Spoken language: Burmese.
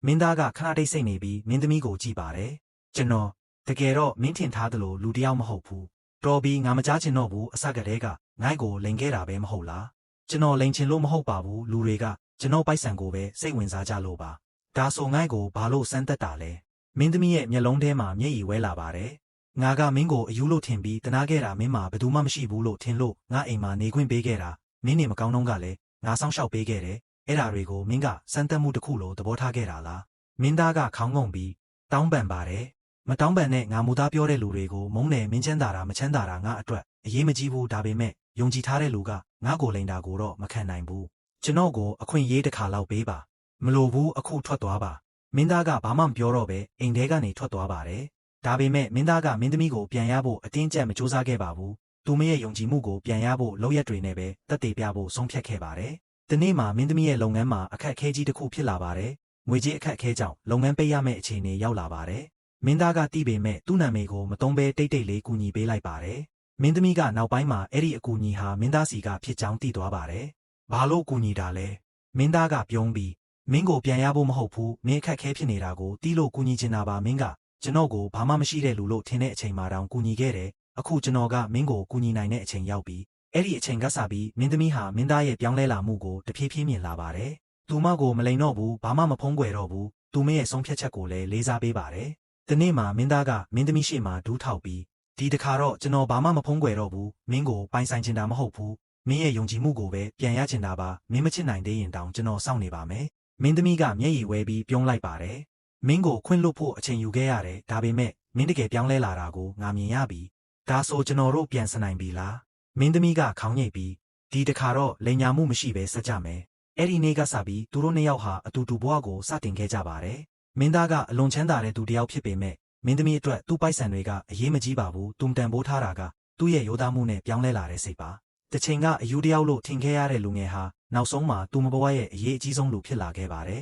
မင်းသားကခဏတိတ်ဆိတ်နေပြီးမင်းသမီးကိုကြည့်ပါတယ်ကျွန်တော်တကယ်တော့မင်းထင်ထားသလိုလူတယောက်မဟုတ်ဘူးတော်ပြီးငါမကြားချင်တော့ဘူးအစကတည်းကငိုက်ကိုလိန်ခဲ့တာပဲမဟုတ်လားကျွန်တော်လိန်ချင်လို့မဟုတ်ပါဘူးလူတွေကကျွန်တော်ပိုက်ဆံကိုပဲစိတ်ဝင်စားကြလို့ပါဒါဆိုငိုက်ကိုဘာလို့စမ်းသက်တာလဲမင်းသမီးရဲ့မျက်လုံးထဲမှာမျက်ရည်ဝဲလာပါတယ်ငါကမင်းကိုအယူလို့ထင်ပြီးတနာခဲ့တာမင်းမှာဘယ်သူမှမရှိဘူးလို့ထင်လို့ငါအိမ်မှာနေခွင့်ပေးခဲ့တာမင်းနေမကောင်းတော့ကလည်းငါစောင့်ရှောက်ပေးခဲ့တယ်အဲ့ဒါတွေကိုမင်းကစမ်းသက်မှုတစ်ခုလို့သဘောထားခဲ့တာလားမင်းသားကခေါင်းငုံပြီးတောင်းပန်ပါတယ်မတောင်းပန်နဲ့ငါမူသားပြောတဲ့လူတွေကိုမုန်းတယ်မင်းချမ်းသာတာမချမ်းသာတာငါအတွက်အရေးမကြီးဘူးဒါပေမဲ့ယုံကြည်ထားတဲ့လူကငါ့ကိုလိန်တာကိုတော့မခံနိုင်ဘူးကျွန်တော်ကိုအခွင့်အရေးတစ်ခါလောက်ပေးပါမလိုဘူးအခုထွက်သွားပါမင်းသားကဘာမှမပြောတော့ပဲအိမ်ထဲကနေထွက်သွားပါတယ်ဒါပေမဲ့မင်းသားကမင်းသမီးကိုပြန်ရဖို့အတင်းကျပ်မကြိုးစားခဲ့ပါဘူးသူမရဲ့ယုံကြည်မှုကိုပြန်ရဖို့လောက်ရက်တွေနဲ့ပဲတက်တည်ပြဖို့ဆုံးဖြတ်ခဲ့ပါတယ်ဒီနေ့မှာမင်းသမီးရဲ့လုပ်ငန်းမှာအခက်အခဲကြီးတစ်ခုဖြစ်လာပါတယ်ငွေကြေးအခက်အခဲကြောင့်လုပ်ငန်းပိတ်ရမယ့်အခြေအနေရောက်လာပါတယ်မင်းသားကတီးပေမဲ့သူ့နာမည်ကိုမသုံးဘဲတိတ်တိတ်လေးကူညီပေးလိုက်ပါတယ်မင်းသမီးကနောက်ပိုင်းမှာအဲ့ဒီအကူအညီဟာမင်းသားစီကဖြစ်ကြောင်းသိသွားပါတယ်ဘာလို့ကူညီတာလဲမင်းသားကပြုံးပြီးမင်းကိုပြန်ရဖို့မဟုတ်ဘူးမင်းအခက်ခဲဖြစ်နေတာကိုတီးလို့ကူညီချင်တာပါမင်းကကျွန်တော်ကိုဘာမှမရှိတဲ့လူလို့ထင်တဲ့အချိန်မှာတောင်ကူညီခဲ့တယ်အခုကျွန်တော်ကမင်းကိုကူညီနိုင်တဲ့အချိန်ရောက်ပြီအဲ့ဒီအချိန်ကစပြီးမင်းသမီးဟာမင်းသားရဲ့ပြောင်းလဲလာမှုကိုတဖြည်းဖြည်းမြင်လာပါတယ်သူမကိုမလိန်တော့ဘူးဘာမှမဖုံးကွယ်တော့ဘူးသူမရဲ့ဆုံးဖြတ်ချက်ကိုလည်းလေးစားပေးပါတယ်ဒီနေ့မှာမင်းသားကမင်းသမီးရှေ့မှာဒူးထောက်ပြီးဒီတခါတော့ကျွန်တော်ဘာမှမဖုံးကွယ်တော့ဘူးမင်းကိုပိုင်ဆိုင်ချင်တာမဟုတ်ဘူးမင်းရဲ့ယုံကြည်မှုကိုပဲပြန်ရချင်တာပါမင်းမချစ်နိုင်သေးရင်တောင်ကျွန်တော်စောင့်နေပါမယ်မင်းသမီးကမျက်ရည်ဝဲပြီးပြုံးလိုက်ပါတယ်မင်းကိုခွင့်လွတ်ဖို့အချိန်ယူခဲ့ရတယ်ဒါပေမဲ့မင်းတကယ်ပြောင်းလဲလာတာကိုငါမြင်ရပြီဒါဆိုကျွန်တော်တို့ပြန်ဆနိုင်ပြီလားမင်းသမီးကခေါင်းညိတ်ပြီးဒီတခါတော့လိန်ညာမှုမရှိပဲဆက်ကြမယ်အဲ့ဒီနေ့ကစပြီးသူတို့နှစ်ယောက်ဟာအတူတူဘဝကိုစတင်ခဲ့ကြပါတယ်မင်းသားကအလွန်ချမ်းသာတဲ့သူတစ်ယောက်ဖြစ်ပေမဲ့မင်းသမီးအတွက်သူ့ပိုက်ဆံတွေကအရေးမကြီးပါဘူးသူတန်ဖိုးထားတာကသူ့ရဲ့ရိုးသားမှုနဲ့ပြောင်းလဲလာတဲ့စိတ်ပါတစ်ချိန်ကအယူတယောက်လို့ထင်ခဲ့ရတဲ့လူငယ်ဟာနောက်ဆုံးမှာသူ့ဘဝရဲ့အရေးအကြီးဆုံးလူဖြစ်လာခဲ့ပါတယ်